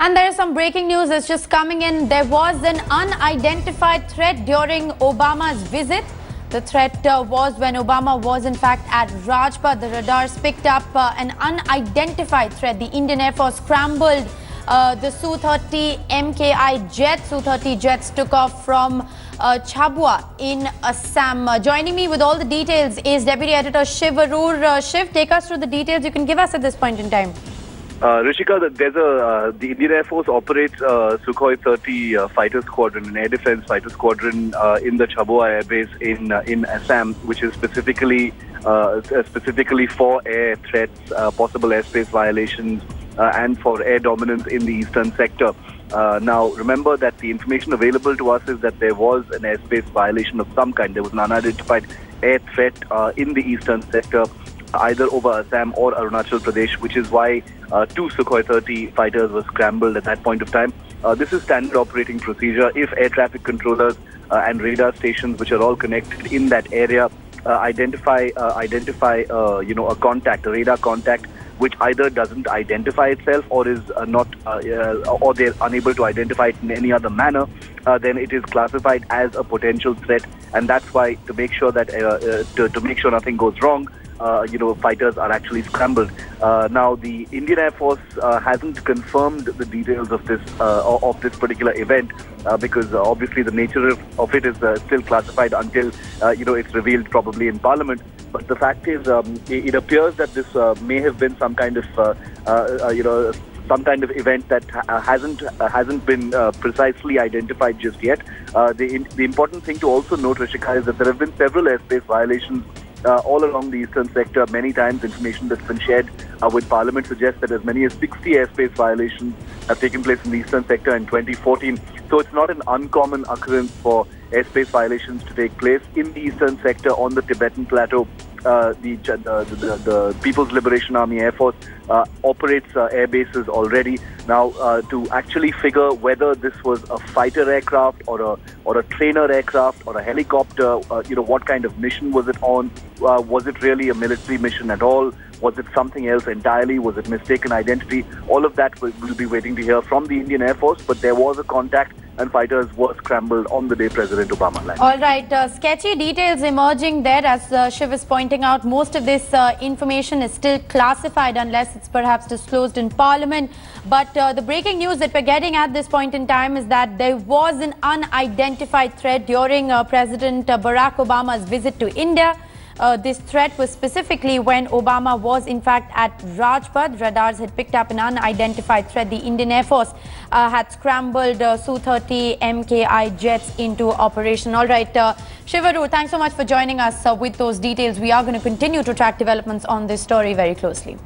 And there is some breaking news that's just coming in. There was an unidentified threat during Obama's visit. The threat was when Obama was in fact at Rajpath. The radars picked up an unidentified threat. The Indian Air Force scrambled the Su-30 MKI jets. Su-30 jets took off from Chabua in Assam. Joining me with all the details is Deputy Editor Shiv Arur. Shiv, take us through the details you can give us at this point in time. Rishika, the Indian Air Force operates Sukhoi 30 fighter squadron, an air defense fighter squadron in the Chabua air base in Assam, which is specifically for air threats, possible airspace violations, and for air dominance in the eastern sector. Now, remember that the information available to us is that there was an airspace violation of some kind. There was an unidentified air threat in the eastern sector, either over Assam or Arunachal Pradesh, which is why two Sukhoi 30 fighters were scrambled at that point of time. This is standard operating procedure. If air traffic controllers and radar stations, which are all connected in that area, identify a contact, a radar contact, which either doesn't identify itself or is or they're unable to identify it in any other manner, then it is classified as a potential threat, and that's why to make sure that to make sure nothing goes wrong, fighters are actually scrambled. Now, the Indian Air Force hasn't confirmed the details of this particular event because obviously the nature of it is still classified until it's revealed probably in Parliament. But the fact is, it appears that this may have been some kind of event that hasn't been precisely identified just yet. The important thing to also note, Rishika, is that there have been several airspace violations all along the eastern sector. Many times information that's been shared with Parliament suggests that as many as 60 airspace violations have taken place in the eastern sector in 2014. So it's not an uncommon occurrence for airspace violations to take place in the eastern sector on the Tibetan Plateau. The People's Liberation Army Air Force operates air bases already. Now, to actually figure whether this was a fighter aircraft or a trainer aircraft or a helicopter, what kind of mission was it on? Was it really a military mission at all? Was it something else entirely? Was it mistaken identity? All of that we'll be waiting to hear from the Indian Air Force, but there was a contact and fighters were scrambled on the day President Obama landed. All right, sketchy details emerging there. As Shiv is pointing out, most of this information is still classified unless it's perhaps disclosed in Parliament. But the breaking news that we're getting at this point in time is that there was an unidentified threat during President Barack Obama's visit to India. This threat was specifically when Obama was in fact at Rajpath. Radars had picked up an unidentified threat. The Indian Air Force had scrambled Su-30 MKI jets into operation. All right, Shiv Arur, thanks so much for joining us with those details. We are going to continue to track developments on this story very closely.